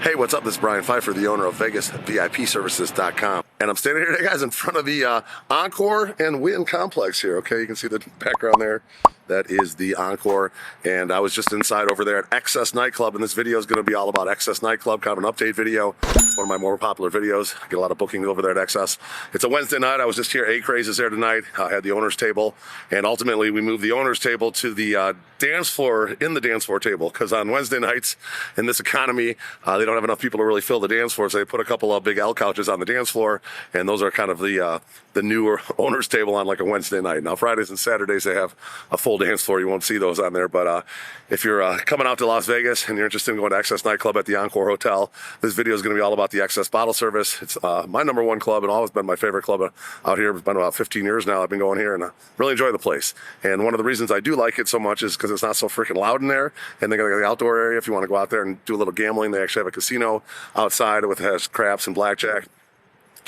Hey, what's up? This is Brian Pfeiffer, the owner of VegasVIPServices.com. And I'm standing here today, guys, in front of the Encore and Win complex here. Okay, you can see the background there. That is the Encore. And I was just inside over there at XS Nightclub, and this video is going to be all about XS Nightclub, kind of an update video. It's one of my more popular videos. I get a lot of bookings over there at XS. It's a Wednesday night. I was just here. A-Craze is there tonight. I had the owner's table. And ultimately, we moved the owner's table to the dance floor, in the dance floor table, because on Wednesday nights in this economy, they don't have enough people to really fill the dance floor, so they put a couple of big L couches on the dance floor, and those are kind of the newer owner's table on like a Wednesday night. Now Fridays and Saturdays they have a full dance floor. You won't see those on there, but if you're coming out to Las Vegas and you're interested in going to XS Nightclub at the Encore Hotel, this video is going to be all about the XS bottle service. It's my number one club and always been my favorite club out here. It's been about 15 years now I've been going here, and I really enjoy the place. And one of the reasons I do like it so much is because it's not so freaking loud in there, and they got the outdoor area if you want to go out there and do a little gambling. They actually have a casino outside with has craps and blackjack.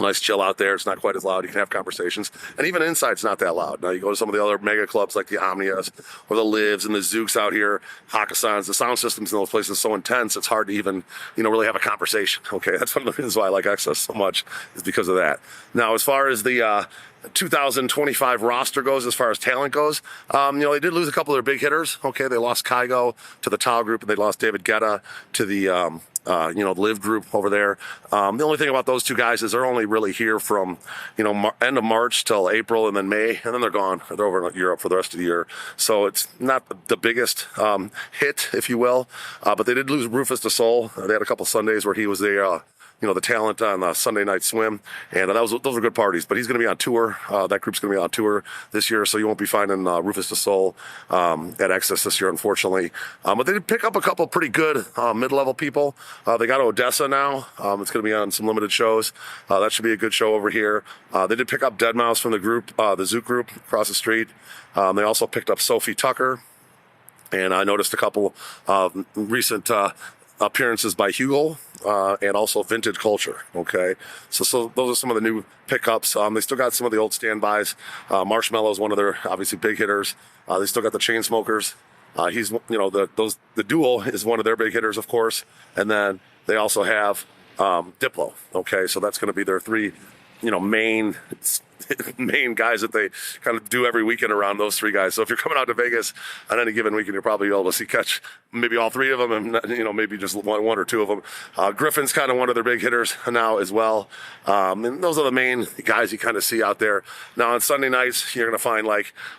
Nice chill out there. It's not quite as loud. You can have conversations. And even inside, it's not that loud. Now, you go to some of the other mega clubs like the Omnias or the Lives and the Zooks out here, Hakkasans, the sound systems in those places are so intense, it's hard to even, really have a conversation. Okay, that's one of the reasons why I like XS so much, is because of that. Now, as far as the 2025 roster goes, as far as talent goes, they did lose a couple of their big hitters. Okay, they lost Kygo to the Tau group, and they lost David Guetta to the the Live group over there. The only thing about those two guys is they're only really here from, end of March till April and then May, and then they're gone. They're over in Europe for the rest of the year. So it's not the biggest hit, if you will. But they did lose Rufus the Soul. They had a couple Sundays where he was there. The talent on the Sunday Night Swim, and those were good parties. But he's going to be on tour. That group's going to be on tour this year, so you won't be finding Rufus the Soul at XS this year, unfortunately. But they did pick up a couple pretty good mid-level people. They got Odessa now. It's going to be on some limited shows. That should be a good show over here. They did pick up Deadmau5 from the group, the Zook group across the street. They also picked up Sophie Tucker, and I noticed a couple recent appearances by Hugo and also Vintage Culture. Okay, so those are some of the new pickups. They still got some of the old standbys. Marshmallow is one of their obviously big hitters. They still got the Chainsmokers. He's the Duel is one of their big hitters, of course, and then they also have Diplo. Okay, so that's going to be their three main guys that they kind of do every weekend around those three guys. So if you're coming out to Vegas on any given weekend, you'll probably be able to catch maybe all three of them, and maybe just one or two of them. Griffin's kind of one of their big hitters now as well. And those are the main guys you kind of see out there. Now on Sunday nights, you're going to find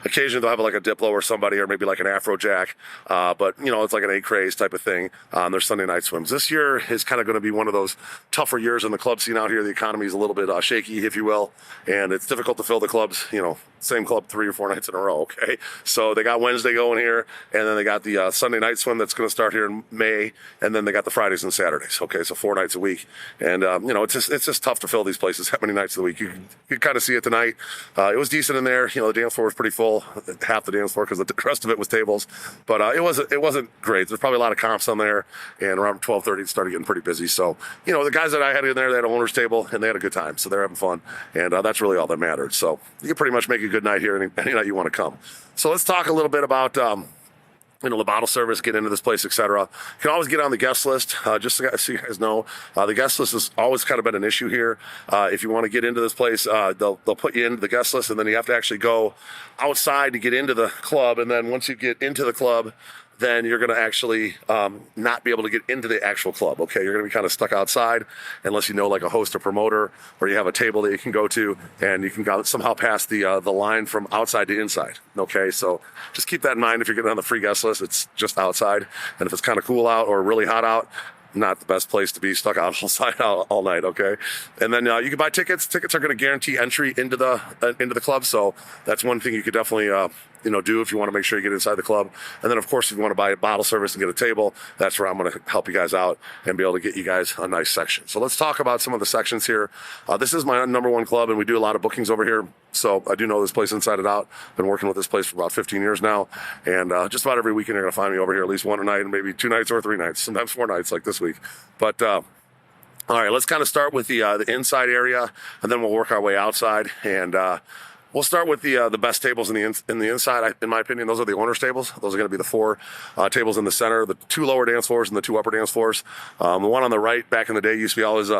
occasionally they'll have like a Diplo or somebody, or maybe like an Afrojack. But it's like an A-Craze type of thing on their Sunday night swims. This year is kind of going to be one of those tougher years in the club scene out here. The economy is a little bit shaky, if you will, and it's difficult to fill the clubs, same club 3 or 4 nights in a row. Okay, so they got Wednesday going here, and then they got the Sunday night swim that's going to start here in May, and then they got the Fridays and Saturdays. Okay, so 4 nights a week, and it's just tough to fill these places that many nights of the week. You kind of see it tonight. It was decent in there. The dance floor was pretty full, half the dance floor, because the rest of it was tables, but it wasn't great. There's probably a lot of comps on there, and around 12:30 it started getting pretty busy. So the guys that I had in there, they had an owner's table, and they had a good time, so they're having fun, and that's really all that mattered. So you can pretty much make a good night here any night you want to come. So let's talk a little bit about the bottle service, get into this place, etc. You can always get on the guest list. Just so you guys know, the guest list has always kind of been an issue here. If you want to get into this place, they'll put you into the guest list, and then you have to actually go outside to get into the club. And then once you get into the club, then you're going to actually not be able to get into the actual club. Okay, you're going to be kind of stuck outside unless you know like a host or promoter, or you have a table that you can go to, and you can somehow pass the line from outside to inside. Okay, so just keep that in mind if you're getting on the free guest list. It's just outside, and if it's kind of cool out or really hot out, not the best place to be stuck outside all night. Okay, and then you can buy tickets. Tickets are going to guarantee entry into the club, so that's one thing you could definitely do if you want to make sure you get inside the club. And then of course, if you want to buy a bottle service and get a table, that's where I'm going to help you guys out and be able to get you guys a nice section. So let's talk about some of the sections here. This is my number one club, and we do a lot of bookings over here, so I do know this place inside and out. Been working with this place for about 15 years now, and just about every weekend you're going to find me over here at least one night, and maybe 2 nights or 3 nights, sometimes 4 nights like this week. But all right, let's kind of start with the inside area, and then we'll work our way outside. And We'll start with the best tables in the inside. In my opinion, those are the owners' tables. Those are going to be the 4 tables in the center, the 2 lower dance floors and the 2 upper dance floors. The one on the right, back in the day, used to be always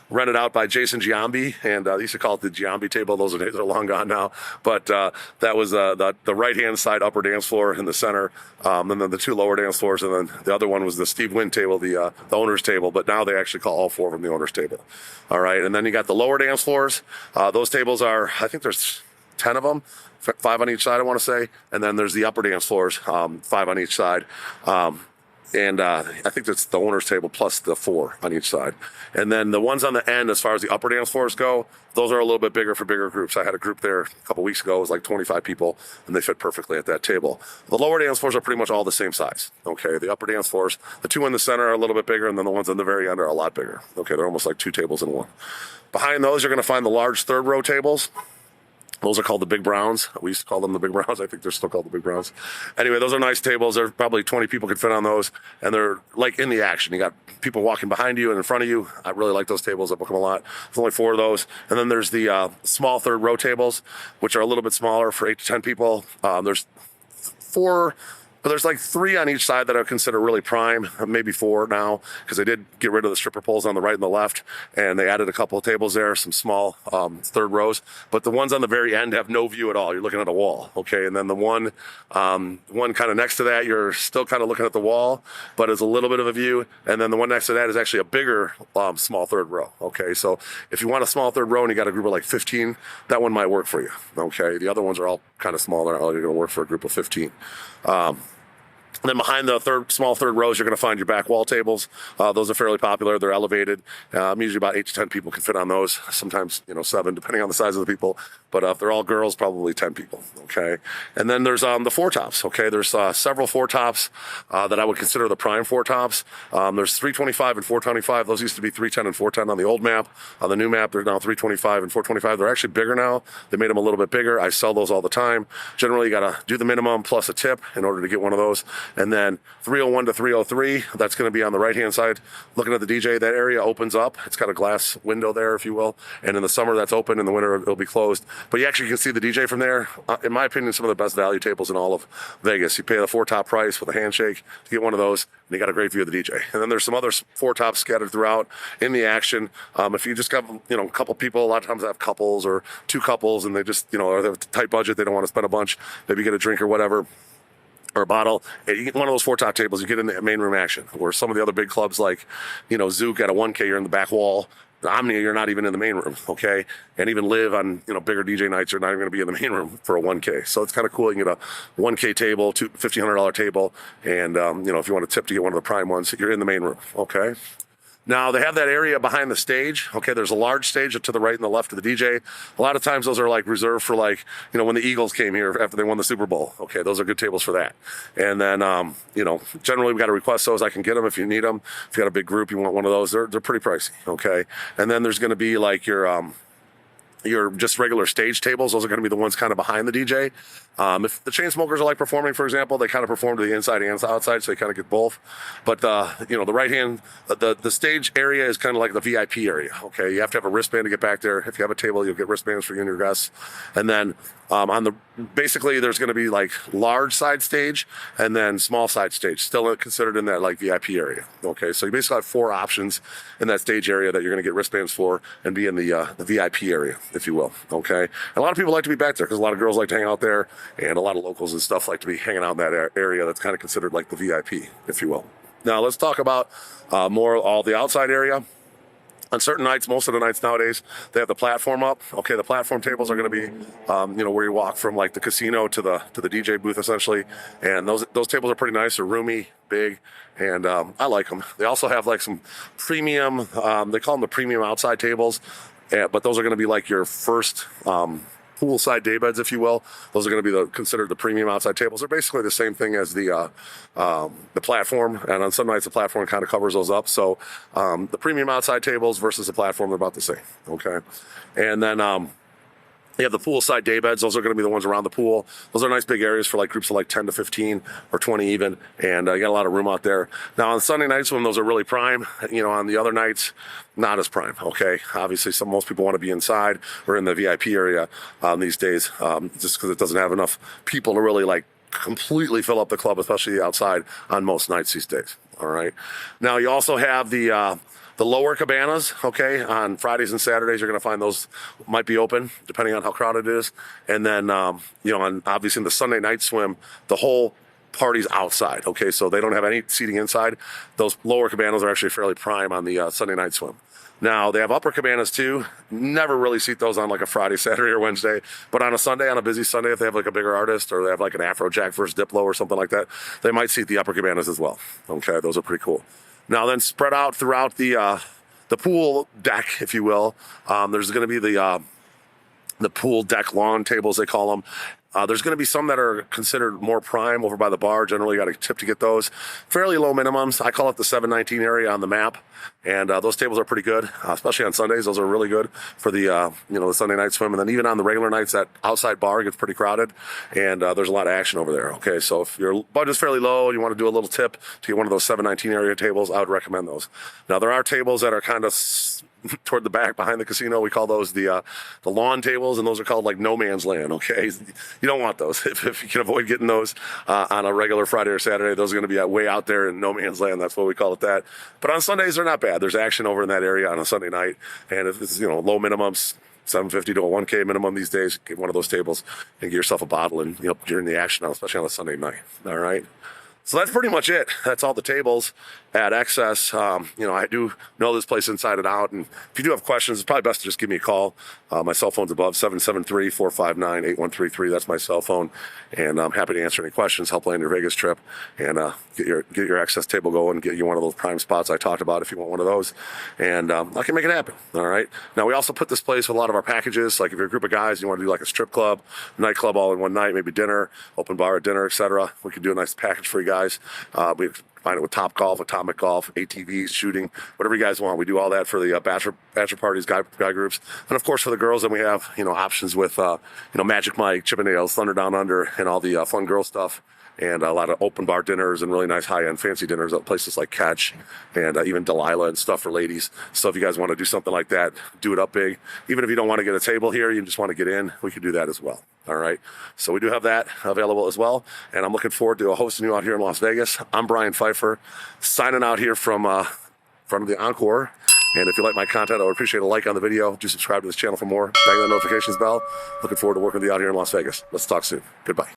rented out by Jason Giambi, and they used to call it the Giambi table. Those days are long gone now. But that was the right-hand side upper dance floor in the center, and then the 2 lower dance floors, and then the other one was the Steve Wynn table, the owner's table. But now they actually call all 4 of them the owner's table. All right, and then you got the lower dance floors. Those tables are, I think there's 10 of them, 5 on each side, I want to say. And then there's the upper dance floors, 5 on each side. And I think that's the owner's table plus the 4 on each side. And then the ones on the end, as far as the upper dance floors go, those are a little bit bigger for bigger groups. I had a group there a couple weeks ago. It was like 25 people, and they fit perfectly at that table. The lower dance floors are pretty much all the same size. Okay, the upper dance floors, the 2 in the center are a little bit bigger, and then the ones on the very end are a lot bigger. Okay, they're almost like 2 tables in one. Behind those, you're going to find the large third row tables. Those are called the Big Browns. We used to call them the Big Browns. I think they're still called the Big Browns. Anyway, those are nice tables. There's probably 20 people could fit on those, and they're like in the action. You got people walking behind you and in front of you. I really like those tables. I book them a lot. There's only 4 of those. And then there's the small third row tables, which are a little bit smaller for 8 to 10 people. There's 4... But there's like 3 on each side that I consider really prime, maybe 4 now, because they did get rid of the stripper poles on the right and the left, and they added a couple of tables there, some small third rows. But the ones on the very end have no view at all. You're looking at a wall, okay? And then the one kind of next to that, you're still kind of looking at the wall, but it's a little bit of a view. And then the one next to that is actually a bigger small third row, okay? So if you want a small third row and you got a group of like 15, that one might work for you, okay? The other ones are all kind of smaller. You're going to work for a group of 15. And then behind the small third rows, you're going to find your back wall tables. Those are fairly popular. They're elevated. Usually about 8 to 10 people can fit on those. Sometimes, 7, depending on the size of the people. But if they're all girls, probably 10 people. Okay. And then there's the 4 tops. Okay. There's several 4 tops that I would consider the prime 4 tops. There's 325 and 425. Those used to be 310 and 410 on the old map. On the new map, they're now 325 and 425. They're actually bigger now. They made them a little bit bigger. I sell those all the time. Generally, you got to do the minimum plus a tip in order to get one of those. And then 301 to 303, that's going to be on the right-hand side. Looking at the DJ, that area opens up. It's got a glass window there, if you will. And in the summer, that's open. In the winter, it'll be closed. But you actually can see the DJ from there. In my opinion, some of the best value tables in all of Vegas. You pay the 4 top price with a handshake to get one of those, and you got a great view of the DJ. And then there's some other 4 tops scattered throughout in the action. If you just got, a couple people, a lot of times I have couples or 2 couples, and they just, or they have a tight budget, they don't want to spend a bunch, maybe get a drink or whatever, or a bottle. You get one of those 4 top tables, you get in the main room action. Where some of the other big clubs like, Zook at a 1K, you're in the back wall. The Omnia, you're not even in the main room, okay? And even Live on, bigger DJ nights, you're not even going to be in the main room for a 1K. So it's kind of cool. You can get a 1K table, $1,500 table, and, if you want a tip to get one of the prime ones, you're in the main room, okay? Now, they have that area behind the stage. Okay, there's a large stage to the right and the left of the DJ. A lot of times those are like reserved for when the Eagles came here after they won the Super Bowl. Okay, those are good tables for that. And then, generally we got to request those. I can get them if you need them. If you got a big group, you want one of those, they're pretty pricey. Okay, and then there's going to be like your just regular stage tables. Those are going to be the ones kind of behind the DJ. If the chain smokers are like performing, for example, they kind of perform to the inside and the outside, so you kind of get both. But the right hand, the stage area is kind of like the VIP area. Okay, you have to have a wristband to get back there. If you have a table, you'll get wristbands for you and your guests. And then basically there's going to be like large side stage and then small side stage, still considered in that like VIP area. Okay, so you basically have 4 options in that stage area that you're going to get wristbands for and be in the VIP area, if you will. Okay, and a lot of people like to be back there because a lot of girls like to hang out there. And a lot of locals and stuff like to be hanging out in that area that's kind of considered like the VIP, if you will. Now, let's talk about more all the outside area. On certain nights, most of the nights nowadays, they have the platform up. Okay, the platform tables are going to be, where you walk from like the casino to the DJ booth, essentially. And those tables are pretty nice. They're roomy, big, and I like them. They also have like some premium, they call them the premium outside tables, but those are going to be like your first poolside daybeds, if you will. Those are going to be considered the premium outside tables. They're basically the same thing as the platform, and on some nights the platform kind of covers those up. So the premium outside tables versus the platform, they're about the same. Okay, and then You have the poolside day beds. Those are going to be the ones around the pool. Those are nice big areas for like groups of like 10 to 15 or 20 even. And you got a lot of room out there. Now on Sunday nights when those are really prime, you know, on the other nights, not as prime. Okay. Obviously most people want to be inside or in the VIP area these days, just because it doesn't have enough people to really like completely fill up the club, especially outside on most nights these days. All right. Now you also have the lower cabanas, okay, on Fridays and Saturdays, you're going to find those might be open, depending on how crowded it is. And then, you know, on obviously in the Sunday night swim, the whole party's outside, okay, so they don't have any seating inside. Those lower cabanas are actually fairly prime on the Sunday night swim. Now, they have upper cabanas too. Never really seat those on like a Friday, Saturday, or Wednesday. But on a Sunday, on a busy Sunday, if they have like a bigger artist or they have like an Afrojack versus Diplo or something like that, they might seat the upper cabanas as well. Okay, those are pretty cool. Now then, spread out throughout the pool deck, if you will, there's going to be the pool deck lawn tables, they call them. There's going to be some that are considered more prime over by the bar. Generally, you got a tip to get those. Fairly low minimums. I call it the 719 area on the map. And those tables are pretty good, especially on Sundays. Those are really good for the, you know, the Sunday night swim. And then even on the regular nights, that outside bar gets pretty crowded. And there's a lot of action over there. Okay, so if your budget's fairly low and you want to do a little tip to get one of those 719 area tables, I would recommend those. Now, there are tables that are kind of toward the back behind the casino. We call those the lawn tables, and those are called like no man's land. Okay, you don't want those. If you can avoid getting those on a regular Friday or Saturday, those are going to be way out there in no man's land. That's what we call it that. But on Sundays, they're not bad. There's action over in that area on a Sunday night, and if it's, you know, low minimums, 750 to a 1K minimum these days, get one of those tables and get yourself a bottle, and you know, during the action, especially on a Sunday night. All right. So that's pretty much it. That's all the tables at XS. You know, I do know this place inside and out. And if you do have questions, it's probably best to just give me a call. My cell phone's above, 773-459-8133. That's my cell phone. And I'm happy to answer any questions, help plan your Vegas trip, and get your XS table going, get you one of those prime spots I talked about if you want one of those. And I can make it happen. All right. Now, we also put this place with a lot of our packages. Like if you're a group of guys, you want to do like a strip club, nightclub all in one night, maybe dinner, open bar at dinner, etc. We could do a nice package for you guys. We find it with Top Golf, Atomic Golf, ATVs, shooting, whatever you guys want. We do all that for the bachelor parties, guy groups, and of course for the girls. Then we have, you know, options with you know, Magic Mike, Chippendales, Thunder Down Under, and all the fun girl stuff. And a lot of open bar dinners and really nice high-end fancy dinners at places like Catch and even Delilah and stuff for ladies. So if you guys want to do something like that, do it up big. Even if you don't want to get a table here, you just want to get in, we can do that as well. All right. So we do have that available as well. And I'm looking forward to hosting you out here in Las Vegas. I'm Brian Pfeiffer, signing out here from front of the Encore. And if you like my content, I would appreciate a like on the video. Do subscribe to this channel for more. Bang the notifications bell. Looking forward to working with you out here in Las Vegas. Let's talk soon. Goodbye.